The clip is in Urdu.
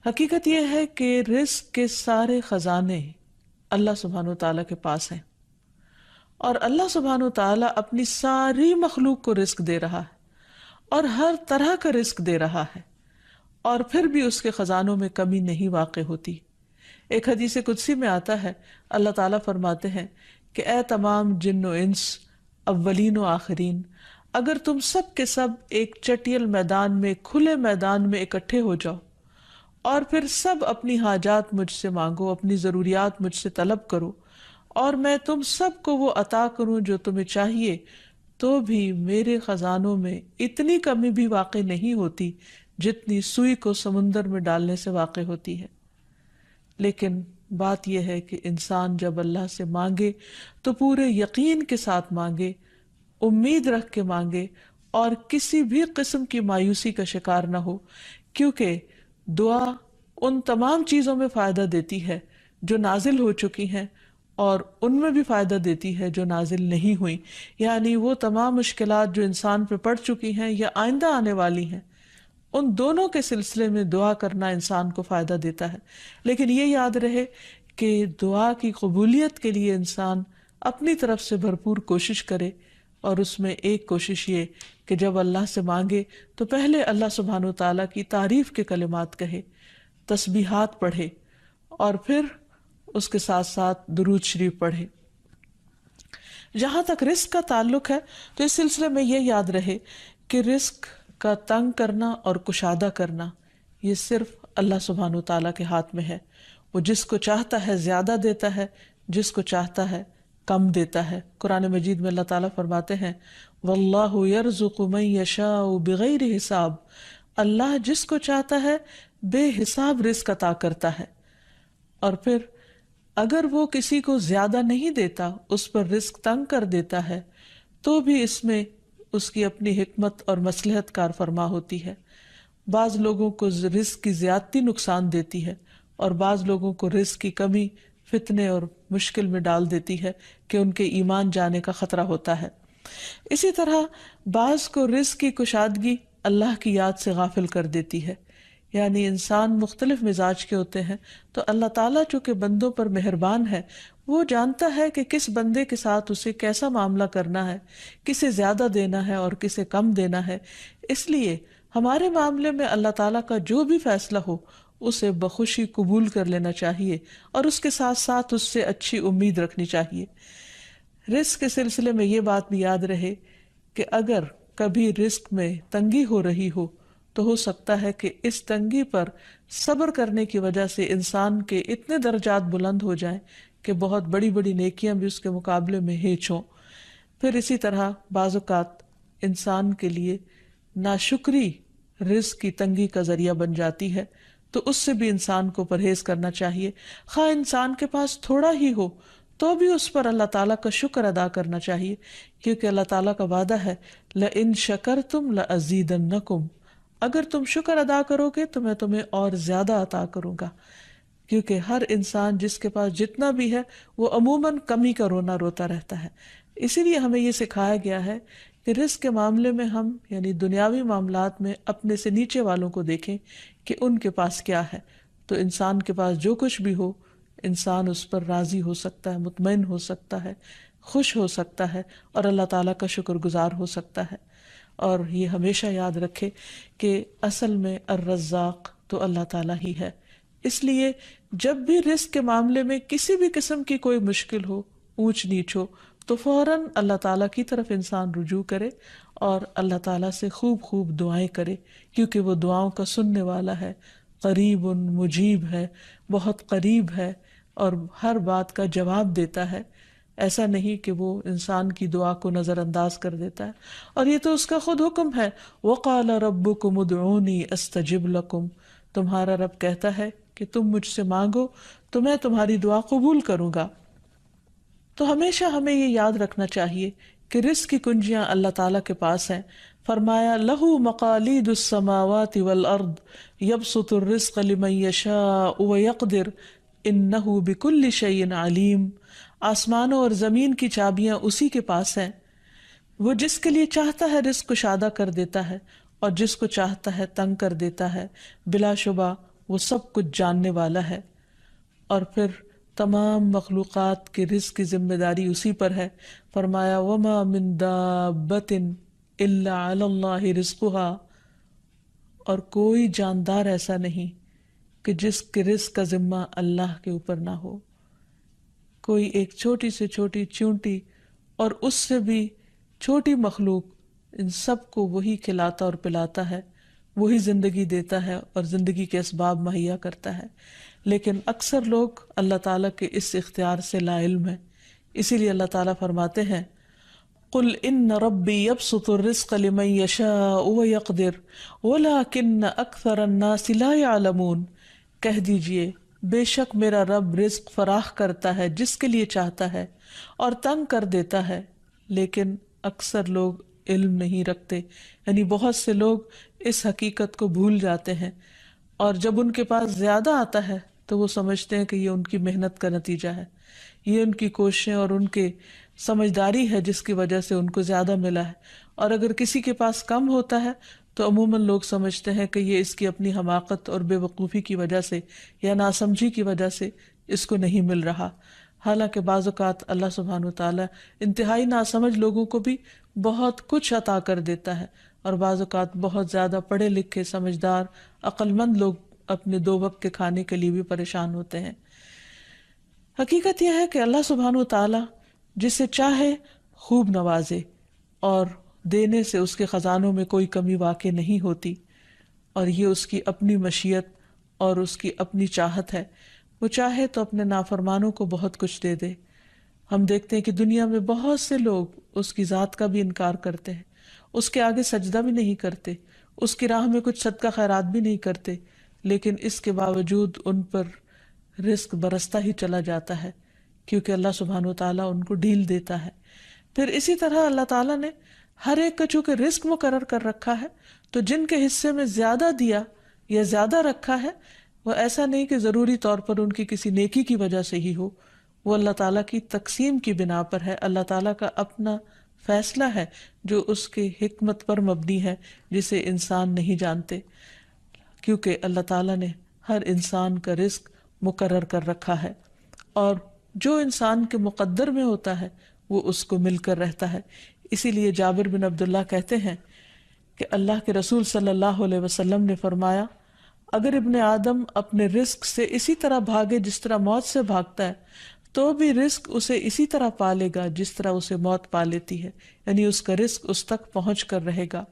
حقیقت یہ ہے کہ رزق کے سارے خزانے اللہ سبحانہ وتعالیٰ کے پاس ہیں، اور اللہ سبحانہ وتعالیٰ اپنی ساری مخلوق کو رزق دے رہا ہے اور ہر طرح کا رزق دے رہا ہے، اور پھر بھی اس کے خزانوں میں کمی نہیں واقع ہوتی۔ ایک حدیث قدسی میں آتا ہے، اللہ تعالیٰ فرماتے ہیں کہ اے تمام جن و انس، اولین و آخرین، اگر تم سب کے سب ایک چٹیل میدان میں، کھلے میدان میں اکٹھے ہو جاؤ اور پھر سب اپنی حاجات مجھ سے مانگو، اپنی ضروریات مجھ سے طلب کرو، اور میں تم سب کو وہ عطا کروں جو تمہیں چاہیے، تو بھی میرے خزانوں میں اتنی کمی بھی واقع نہیں ہوتی جتنی سوئی کو سمندر میں ڈالنے سے واقع ہوتی ہے۔ لیکن بات یہ ہے کہ انسان جب اللہ سے مانگے تو پورے یقین کے ساتھ مانگے، امید رکھ کے مانگے، اور کسی بھی قسم کی مایوسی کا شکار نہ ہو، کیونکہ دعا ان تمام چیزوں میں فائدہ دیتی ہے جو نازل ہو چکی ہیں، اور ان میں بھی فائدہ دیتی ہے جو نازل نہیں ہوئی، یعنی وہ تمام مشکلات جو انسان پہ پڑ چکی ہیں یا آئندہ آنے والی ہیں، ان دونوں کے سلسلے میں دعا کرنا انسان کو فائدہ دیتا ہے۔ لیکن یہ یاد رہے کہ دعا کی قبولیت کے لیے انسان اپنی طرف سے بھرپور کوشش کرے، اور اس میں ایک کوشش یہ کہ جب اللہ سے مانگے تو پہلے اللہ سبحانہ وتعالیٰ کی تعریف کے کلمات کہے، تسبیحات پڑھے، اور پھر اس کے ساتھ ساتھ درود شریف پڑھے۔ جہاں تک رزق کا تعلق ہے تو اس سلسلے میں یہ یاد رہے کہ رزق کا تنگ کرنا اور کشادہ کرنا یہ صرف اللہ سبحانہ وتعالیٰ کے ہاتھ میں ہے۔ وہ جس کو چاہتا ہے زیادہ دیتا ہے، جس کو چاہتا ہے کم دیتا ہے۔ قرآن مجید میں اللہ تعالیٰ فرماتے ہیں واللہ یرزق من یشاء بغیر حساب، اللہ جس کو چاہتا ہے بے حساب رزق عطا کرتا ہے، اور پھر اگر وہ کسی کو زیادہ نہیں دیتا، اس پر رزق تنگ کر دیتا ہے، تو بھی اس میں اس کی اپنی حکمت اور مصلحت کار فرما ہوتی ہے۔ بعض لوگوں کو رزق کی زیادتی نقصان دیتی ہے، اور بعض لوگوں کو رزق کی کمی فتنے اور مشکل میں ڈال دیتی ہے کہ ان کے ایمان جانے کا خطرہ ہوتا ہے۔ اسی طرح بعض کو رزق کی کشادگی اللہ کی یاد سے غافل کر دیتی ہے، یعنی انسان مختلف مزاج کے ہوتے ہیں، تو اللہ تعالیٰ چونکہ بندوں پر مہربان ہے، وہ جانتا ہے کہ کس بندے کے ساتھ اسے کیسا معاملہ کرنا ہے، کسے زیادہ دینا ہے اور کسے کم دینا ہے۔ اس لیے ہمارے معاملے میں اللہ تعالیٰ کا جو بھی فیصلہ ہو اسے بخوشی قبول کر لینا چاہیے، اور اس کے ساتھ ساتھ اس سے اچھی امید رکھنی چاہیے۔ رزق کے سلسلے میں یہ بات بھی یاد رہے کہ اگر کبھی رزق میں تنگی ہو رہی ہو تو ہو سکتا ہے کہ اس تنگی پر صبر کرنے کی وجہ سے انسان کے اتنے درجات بلند ہو جائیں کہ بہت بڑی بڑی نیکیاں بھی اس کے مقابلے میں ہیچ ہوں۔ پھر اسی طرح بعض اوقات انسان کے لیے ناشکری رزق کی تنگی کا ذریعہ بن جاتی ہے، تو اس سے بھی انسان کو پرہیز کرنا چاہیے۔ خواہ انسان کے پاس تھوڑا ہی ہو تو بھی اس پر اللہ تعالیٰ کا شکر ادا کرنا چاہیے، کیونکہ اللہ تعالیٰ کا وعدہ ہے لَإِن شَكَرْتُمْ لَأَزِيدَنَّكُمْ، اگر تم شکر ادا کرو گے تو میں تمہیں اور زیادہ عطا کروں گا۔ کیونکہ ہر انسان جس کے پاس جتنا بھی ہے وہ عموماً کمی کا رونا روتا رہتا ہے۔ اسی لیے ہمیں یہ سکھایا گیا ہے کہ رزق کے معاملے میں ہم یعنی دنیاوی معاملات میں اپنے سے نیچے والوں کو دیکھیں کہ ان کے پاس کیا ہے، تو انسان کے پاس جو کچھ بھی ہو انسان اس پر راضی ہو سکتا ہے، مطمئن ہو سکتا ہے، خوش ہو سکتا ہے، اور اللہ تعالیٰ کا شکر گزار ہو سکتا ہے۔ اور یہ ہمیشہ یاد رکھے کہ اصل میں الرزاق تو اللہ تعالیٰ ہی ہے۔ اس لیے جب بھی رزق کے معاملے میں کسی بھی قسم کی کوئی مشکل ہو، اونچ نیچ ہو، تو فوراً اللہ تعالیٰ کی طرف انسان رجوع کرے اور اللہ تعالیٰ سے خوب خوب دعائیں کرے، کیونکہ وہ دعاؤں کا سننے والا ہے، قریب مجیب ہے، بہت قریب ہے اور ہر بات کا جواب دیتا ہے۔ ایسا نہیں کہ وہ انسان کی دعا کو نظر انداز کر دیتا ہے، اور یہ تو اس کا خود حکم ہے، وَقَالَ رَبُّكُمُ ادْعُونِي أَسْتَجِبْ لَكُمْ، تمہارا رب کہتا ہے کہ تم مجھ سے مانگو تو میں تمہاری دعا قبول کروں گا۔ تو ہمیشہ ہمیں یہ یاد رکھنا چاہیے کہ رزق کی کنجیاں اللہ تعالیٰ کے پاس ہیں۔ فرمایا لَهُ مَقَالِيدُ السَّمَاوَاتِ وَالْأَرْضِ يَبْسُطُ الرِّزْقَ لِمَن يَشَاءُ وَيَقْدِرُ إِنَّهُ بِكُلِّ شَيْءٍ عَلِيمٌ، آسمانوں اور زمین کی چابیاں اسی کے پاس ہیں، وہ جس کے لیے چاہتا ہے رزق کشادہ کر دیتا ہے اور جس کو چاہتا ہے تنگ کر دیتا ہے، بلا شبہ وہ سب کچھ جاننے والا ہے۔ اور پھر تمام مخلوقات کے رزق کی ذمہ داری اسی پر ہے۔ فرمایا وما من دابۃ الا علی اللہ رزقها، اور کوئی جاندار ایسا نہیں کہ جس کے رزق کا ذمہ اللہ کے اوپر نہ ہو۔ کوئی ایک چھوٹی سے چھوٹی چونٹی اور اس سے بھی چھوٹی مخلوق، ان سب کو وہی کھلاتا اور پلاتا ہے، وہی زندگی دیتا ہے اور زندگی کے اسباب مہیا کرتا ہے۔ لیکن اکثر لوگ اللہ تعالیٰ کے اس اختیار سے لا علم ہیں۔ اسی لیے اللہ تعالیٰ فرماتے ہیں قل ان ربی یبسط الرزق لمن یشاء ویقدر ولکن اکثر الناس لا یعلمون، کہہ دیجئے بے شک میرا رب رزق فراخ کرتا ہے جس کے لیے چاہتا ہے اور تنگ کر دیتا ہے، لیکن اکثر لوگ علم نہیں رکھتے۔ یعنی بہت سے لوگ اس حقیقت کو بھول جاتے ہیں، اور جب ان کے پاس زیادہ آتا ہے تو وہ سمجھتے ہیں کہ یہ ان کی محنت کا نتیجہ ہے، یہ ان کی کوششیں اور ان کے سمجھداری ہے جس کی وجہ سے ان کو زیادہ ملا ہے۔ اور اگر کسی کے پاس کم ہوتا ہے تو عموماً لوگ سمجھتے ہیں کہ یہ اس کی اپنی حماقت اور بے وقوفی کی وجہ سے یا ناسمجھی کی وجہ سے اس کو نہیں مل رہا۔ حالانکہ بعض اوقات اللہ سبحانہ وتعالی انتہائی ناسمجھ لوگوں کو بھی بہت کچھ عطا کر دیتا ہے، اور بعض اوقات بہت زیادہ پڑھے لکھے سمجھدار عقل مند لوگ اپنے 2 وقت کے کھانے کے لیے بھی پریشان ہوتے ہیں۔ حقیقت یہ ہے کہ اللہ سبحانہ وتعالی جسے چاہے خوب نوازے، اور دینے سے اس کے خزانوں میں کوئی کمی واقع نہیں ہوتی، اور یہ اس کی اپنی مشیت اور اس کی اپنی چاہت ہے۔ وہ چاہے تو اپنے نافرمانوں کو بہت کچھ دے دے۔ ہم دیکھتے ہیں کہ دنیا میں بہت سے لوگ اس کی ذات کا بھی انکار کرتے ہیں، اس کے آگے سجدہ بھی نہیں کرتے، اس کی راہ میں کچھ صدقہ خیرات بھی نہیں کرتے، لیکن اس کے باوجود ان پر رزق برستا ہی چلا جاتا ہے، کیونکہ اللہ سبحانہ وتعالیٰ ان کو ڈھیل دیتا ہے۔ پھر اسی طرح اللہ تعالیٰ نے ہر ایک کا چونکہ رزق مقرر کر رکھا ہے، تو جن کے حصے میں زیادہ دیا یا زیادہ رکھا ہے، وہ ایسا نہیں کہ ضروری طور پر ان کی کسی نیکی کی وجہ سے ہی ہو، وہ اللہ تعالیٰ کی تقسیم کی بنا پر ہے۔ اللہ تعالیٰ کا اپنا فیصلہ ہے جو اس کے حکمت پر مبنی ہے، جسے انسان نہیں جانتے، کیونکہ اللہ تعالیٰ نے ہر انسان کا رزق مقرر کر رکھا ہے، اور جو انسان کے مقدر میں ہوتا ہے وہ اس کو مل کر رہتا ہے۔ اسی لیے جابر بن عبداللہ کہتے ہیں کہ اللہ کے رسول صلی اللہ علیہ وسلم نے فرمایا اگر ابن آدم اپنے رزق سے اسی طرح بھاگے جس طرح موت سے بھاگتا ہے تو بھی رزق اسے اسی طرح پالے گا جس طرح اسے موت پا لیتی ہے، یعنی اس کا رزق اس تک پہنچ کر رہے گا۔